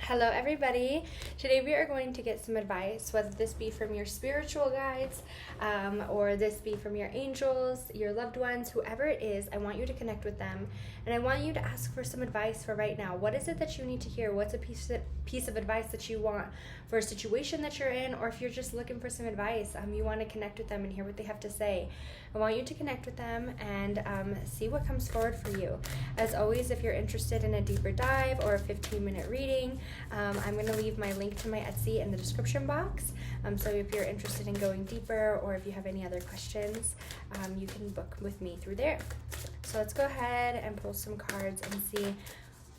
Hello, everybody. Today we are going to get some advice, whether this be from your spiritual guides or this be from your angels, your loved ones, whoever it is. I want you to connect with them, and I want you to ask for some advice for right now. What is it that you need to hear? What's a piece of advice that you want for a situation that you're in, or if you're just looking for some advice, you want to connect with them and hear what they have to say. I want you to connect with them and see what comes forward for you. As always, if you're interested in a deeper dive or a 15-minute reading, I'm going to leave my link to my Etsy in the description box. So if you're interested in going deeper or if you have any other questions, you can book with me through there. So let's go ahead and pull some cards and see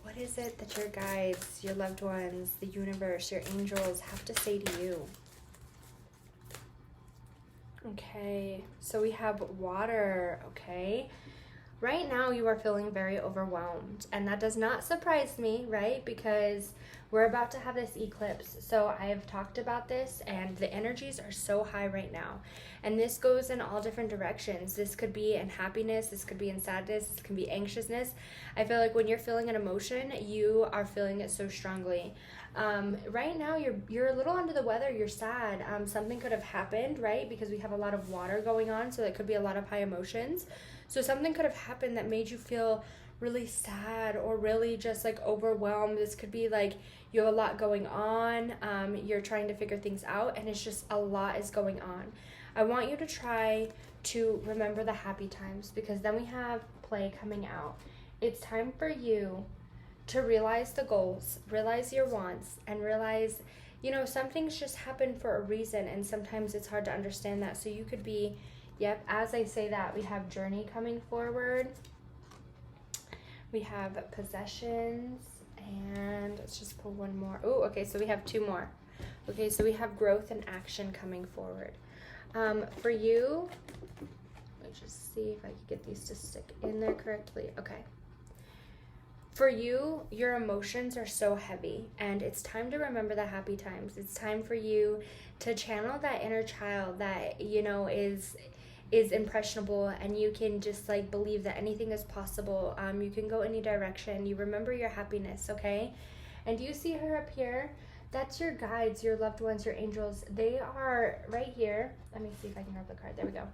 what is it that your guides, your loved ones, the universe, your angels have to say to you. Okay, so we have water, okay? Right now you are feeling very overwhelmed, and that does not surprise me, right? Because we're about to have this eclipse. So I have talked about this, and the energies are so high right now. And this goes in all different directions. This could be in happiness, this could be in sadness, this can be anxiousness. I feel like when you're feeling an emotion, you are feeling it so strongly. Right now you're a little under the weather, you're sad. Something could have happened, right? Because we have a lot of water going on, so it could be a lot of high emotions. So something could have happened that made you feel really sad or really just like overwhelmed. This could be like you have a lot going on, you're trying to figure things out, and it's just a lot is going on. I want you to try to remember the happy times, because then we have play coming out. It's time for you to realize the goals, realize your wants, and realize, some things just happen for a reason, and sometimes it's hard to understand that. So you could be, yep, as I say that, we have journey coming forward. We have possessions, and let's just pull one more. Oh, okay, so we have two more. Okay, so we have growth and action coming forward. For you, let me just see if I can get these to stick in there correctly. Okay. For you, your emotions are so heavy, and it's time to remember the happy times. It's time for you to channel that inner child that, is impressionable, and you can just like believe that anything is possible. You can go any direction. You remember your happiness, okay? And do you see her up here? That's your guides, your loved ones, your angels. They are right here. Let me see if I can grab the card. There we go.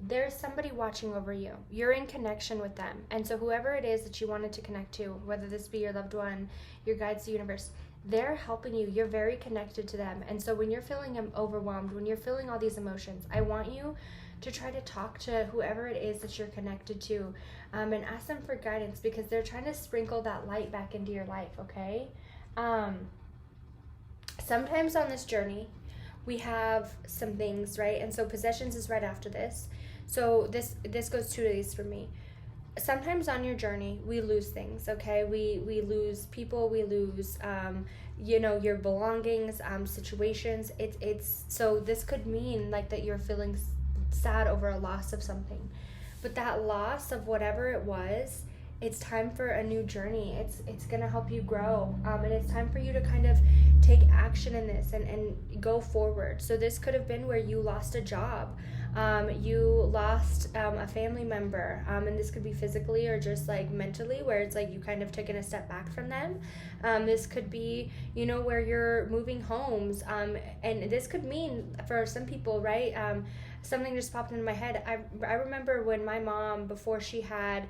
There's somebody watching over you. You're in connection with them. And so whoever it is that you wanted to connect to, whether this be your loved one, your guides, the universe, they're helping you. You're very connected to them. And so when you're feeling overwhelmed, when you're feeling all these emotions, I want you to try to talk to whoever it is that you're connected to, and ask them for guidance, because they're trying to sprinkle that light back into your life, okay? Sometimes on this journey, we have some things, right? And so possessions is right after this. So this goes 2 days for me. Sometimes on your journey, we lose things, okay? We lose people, we lose, your belongings, situations. It's so this could mean like that you're feeling sad over a loss of something, but that loss of whatever it was, it's time for a new journey. It's gonna help you grow, and it's time for you to kind of take action in this and go forward. So this could have been where you lost a job, you lost a family member, and this could be physically or just like mentally, where it's like you kind of taken a step back from them. This could be, where you're moving homes, and this could mean for some people, right? Something just popped into my head. I remember when my mom, before she had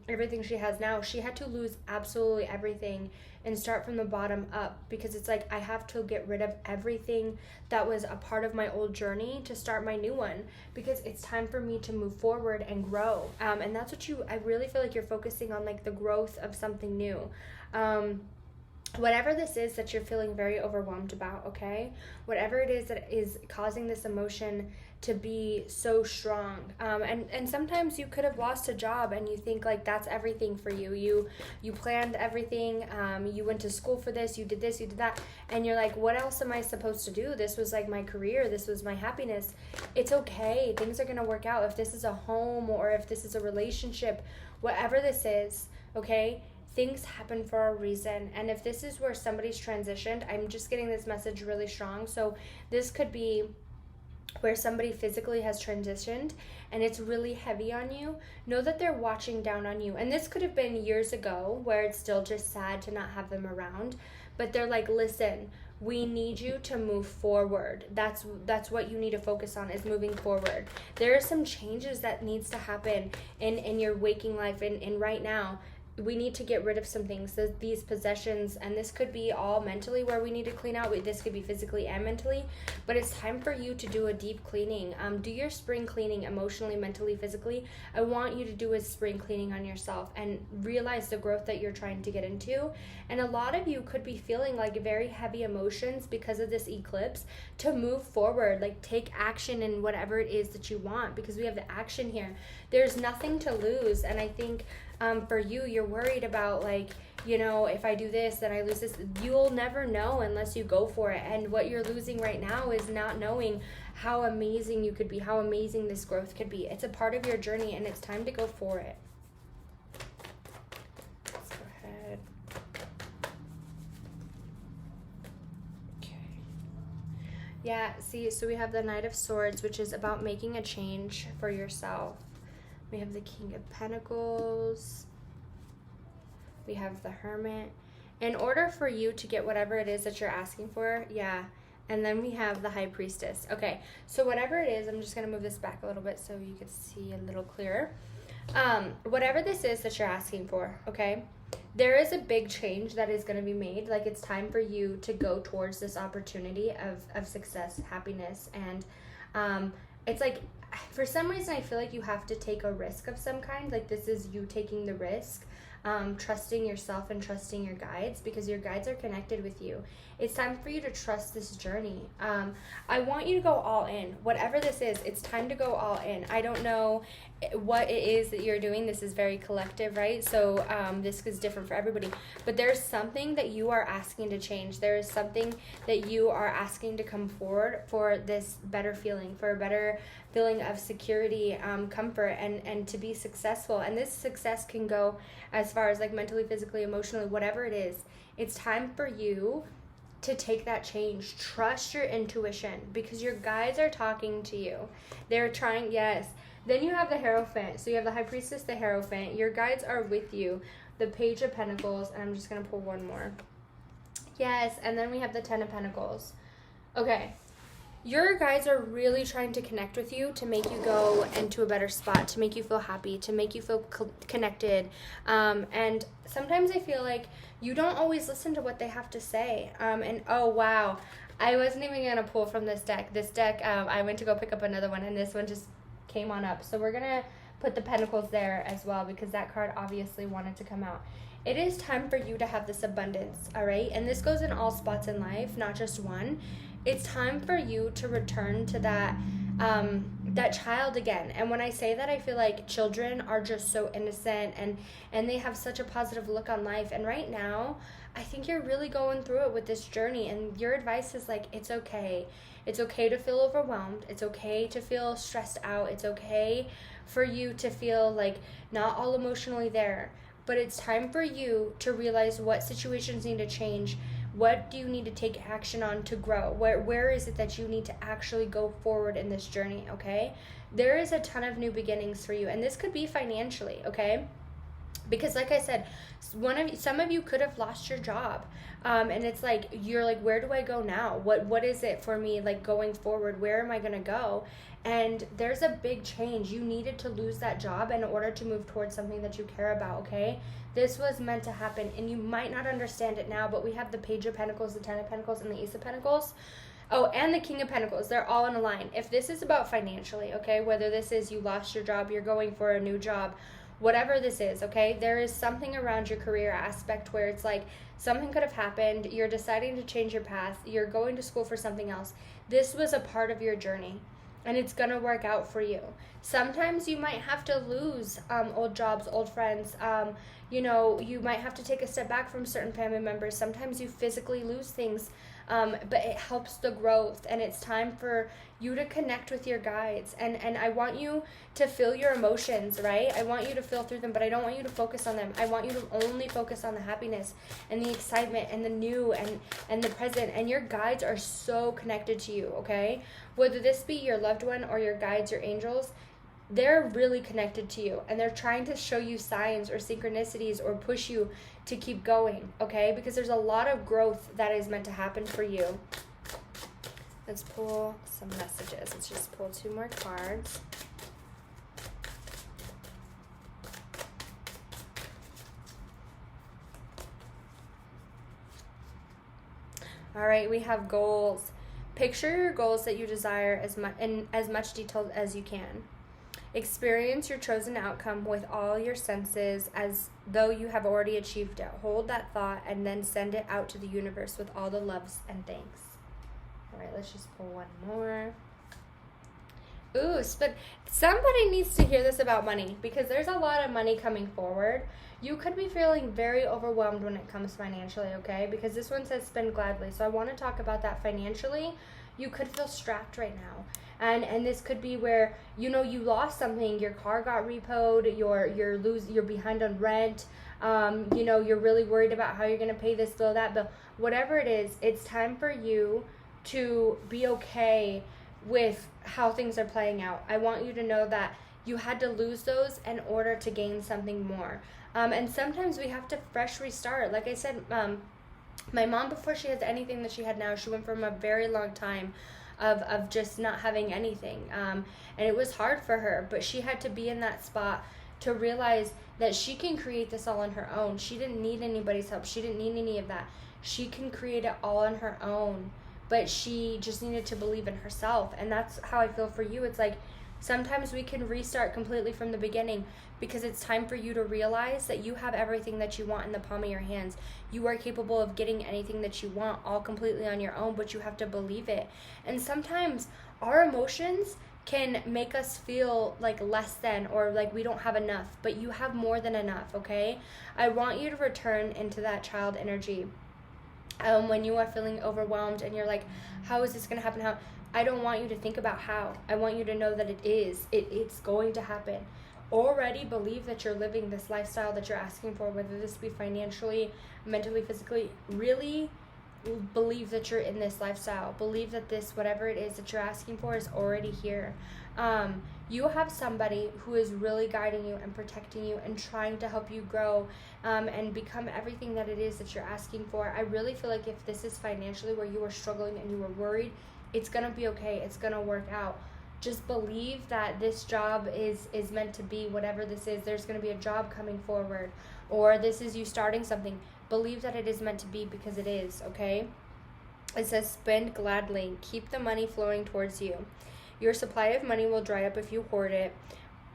everything she has now, she had to lose absolutely everything and start from the bottom up, because it's like I have to get rid of everything that was a part of my old journey to start my new one, because it's time for me to move forward and grow. And that's what I really feel like you're focusing on, like the growth of something new. Whatever this is that you're feeling very overwhelmed about, okay? Whatever it is that is causing this emotion to be so strong. And sometimes you could have lost a job and you think like that's everything for you. You planned everything, you went to school for this, you did this, you did that, and you're like, what else am I supposed to do? This was like my career, this was my happiness. It's okay, things are gonna work out. If this is a home or if this is a relationship, whatever this is, okay? Things happen for a reason. And if this is where somebody's transitioned, I'm just getting this message really strong. So this could be where somebody physically has transitioned and it's really heavy on you, know that they're watching down on you. And this could have been years ago where it's still just sad to not have them around, but they're like, listen, we need you to move forward. That's what you need to focus on, is moving forward. There are some changes that needs to happen in your waking life, and right now we need to get rid of some things, these possessions, and this could be all mentally where we need to clean out. This could be physically and mentally, but it's time for you to do a deep cleaning. Do your spring cleaning emotionally, mentally, physically. I want you to do a spring cleaning on yourself and realize the growth that you're trying to get into. And a lot of you could be feeling like very heavy emotions because of this eclipse. To move forward, like take action in whatever it is that you want, because we have the action here. There's nothing to lose. And I think for you, you're worried about like, you know, if I do this, then I lose this. You'll never know unless you go for it. And what you're losing right now is not knowing how amazing you could be, how amazing this growth could be. It's a part of your journey, and it's time to go for it. Let's go ahead. Okay. Yeah, see, so we have the Knight of Swords, which is about making a change for yourself. We have the King of Pentacles. We have the Hermit. In order for you to get whatever it is that you're asking for, yeah. And then we have the High Priestess. Okay, so whatever it is, I'm just going to move this back a little bit so you can see a little clearer. Whatever this is that you're asking for, okay, there is a big change that is going to be made. Like, it's time for you to go towards this opportunity of success, happiness, and it's like, for some reason, I feel like you have to take a risk of some kind. Like, this is you taking the risk, trusting yourself and trusting your guides, because your guides are connected with you. It's time for you to trust this journey. I want you to go all in. Whatever this is, it's time to go all in. I don't know what it is that you're doing. This is very collective, right? So this is different for everybody. But there's something that you are asking to change. There is something that you are asking to come forward for this better feeling, for a better feeling of security, comfort, and to be successful. And this success can go as far as like mentally, physically, emotionally, whatever it is. It's time for you to take that change. Trust your intuition, because your guides are talking to you. They're trying, yes. Then you have the Hierophant. So you have the High Priestess, the Hierophant. Your guides are with you. The Page of Pentacles, and I'm just going to pull one more. Yes, and then we have the Ten of Pentacles. Okay. Your guides are really trying to connect with you to make you go into a better spot, to make you feel happy, to make you feel connected. And sometimes I feel like you don't always listen to what they have to say. And oh, wow. I wasn't even going to pull from this deck. This deck, I went to go pick up another one, and this one just came on up. So we're going to put the Pentacles there as well, because that card obviously wanted to come out. It is time for you to have this abundance, all right? And this goes in all spots in life, not just one. It's time for you to return to that child again. And when I say that, I feel like children are just so innocent, and they have such a positive look on life. And right now, I think you're really going through it with this journey, and your advice is like, it's okay. It's okay to feel overwhelmed. It's okay to feel stressed out. It's okay for you to feel like not all emotionally there. But it's time for you to realize what situations need to change. What do you need to take action on to grow? Where is it that you need to actually go forward in this journey, okay? There is a ton of new beginnings for you, and this could be financially, okay? Because like I said, some of you could have lost your job, and it's like, you're like, where do I go now? What is it for me, like, going forward? Where am I going to go? And there's a big change. You needed to lose that job in order to move towards something that you care about, okay? This was meant to happen, and you might not understand it now, but we have the Page of Pentacles, the Ten of Pentacles, and the Ace of Pentacles. Oh, and the King of Pentacles. They're all in a line. If this is about financially, okay, whether this is you lost your job, you're going for a new job, whatever this is, okay, there is something around your career aspect where it's like something could have happened, you're deciding to change your path, you're going to school for something else. This was a part of your journey, and it's going to work out for you. Sometimes you might have to lose old jobs, old friends. You might have to take a step back from certain family members. Sometimes you physically lose things, but it helps the growth, and it's time for you to connect with your guides. And I want you to feel your emotions, right? I want you to feel through them, but I don't want you to focus on them. I want you to only focus on the happiness and the excitement and the new and the present. And your guides are so connected to you, okay? Whether this be your loved one or your guides, your angels, they're really connected to you, and they're trying to show you signs or synchronicities or push you to keep going, okay? Because there's a lot of growth that is meant to happen for you. Let's pull some messages. Let's just pull 2 more cards. All right, we have goals. Picture your goals that you desire in as much detail as you can. Experience your chosen outcome with all your senses as though you have already achieved it. Hold that thought and then send it out to the universe with all the loves and thanks. All right, let's just pull 1 more. Ooh, but somebody needs to hear this about money, because there's a lot of money coming forward. You could be feeling very overwhelmed when it comes financially, okay? Because this one says spend gladly. So I want to talk about that financially. You could feel strapped right now. And this could be where, you lost something. Your car got repoed. You're behind on rent. You're really worried about how you're going to pay this bill, that bill. Whatever it is, it's time for you to be okay with how things are playing out. I want you to know that you had to lose those in order to gain something more. And sometimes we have to fresh restart. Like I said, my mom, before she has anything that she had now, she went from a very long time of just not having anything. And it was hard for her, but she had to be in that spot to realize that she can create this all on her own. She didn't need anybody's help. She didn't need any of that. She can create it all on her own, but she just needed to believe in herself. And that's how I feel for you. It's like sometimes we can restart completely from the beginning, because it's time for you to realize that you have everything that you want in the palm of your hands. You are capable of getting anything that you want all completely on your own, but you have to believe it. And sometimes our emotions can make us feel like less than, or like we don't have enough, but you have more than enough, okay? I want you to return into that child energy. When you are feeling overwhelmed and you're like, how is this going to happen? I don't want you to think about how. I want you to know that it's going to happen. Already believe that you're living this lifestyle that you're asking for, whether this be financially, mentally, physically. Really believe that you're in this lifestyle. Believe that this, whatever it is that you're asking for, is already here. You have somebody who is really guiding you and protecting you and trying to help you grow and become everything that it is that you're asking for. I really feel like if this is financially where you are struggling and you are worried, it's going to be okay. It's going to work out. Just believe that this job is meant to be whatever this is. There's going to be a job coming forward, or this is you starting something. Believe that it is meant to be, because it is, okay? It says spend gladly. Keep the money flowing towards you. Your supply of money will dry up if you hoard it,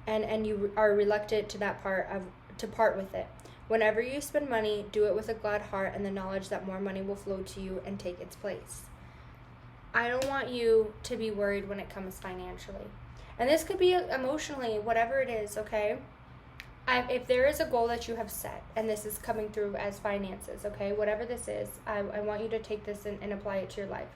and you are reluctant to part with it. Whenever you spend money, do it with a glad heart and the knowledge that more money will flow to you and take its place. I don't want you to be worried when it comes financially. And this could be emotionally, whatever it is, okay? If there is a goal that you have set, and this is coming through as finances, okay? Whatever this is, I want you to take this and apply it to your life.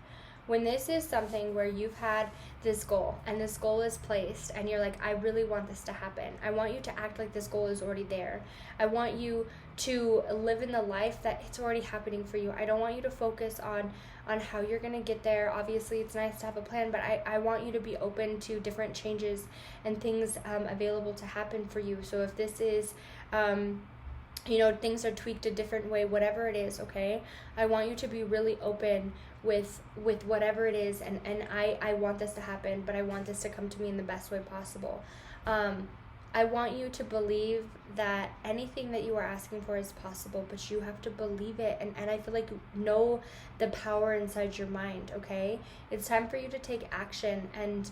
When this is something where you've had this goal, and this goal is placed, and you're like, I really want this to happen. I want you to act like this goal is already there. I want you to live in the life that it's already happening for you. I don't want you to focus on how you're going to get there. Obviously, it's nice to have a plan, but I want you to be open to different changes and things available to happen for you. So if this is, things are tweaked a different way, whatever it is, okay? I want you to be really open with whatever it is, and I want this to happen, but I want this to come to me in the best way possible. I want you to believe that anything that you are asking for is possible, but you have to believe it. And I feel like know the power inside your mind, okay? It's time for you to take action and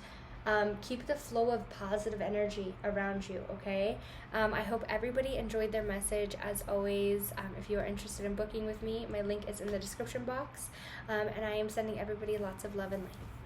keep the flow of positive energy around you, okay? I hope everybody enjoyed their message. As always, if you are interested in booking with me, my link is in the description box. And I am sending everybody lots of love and light.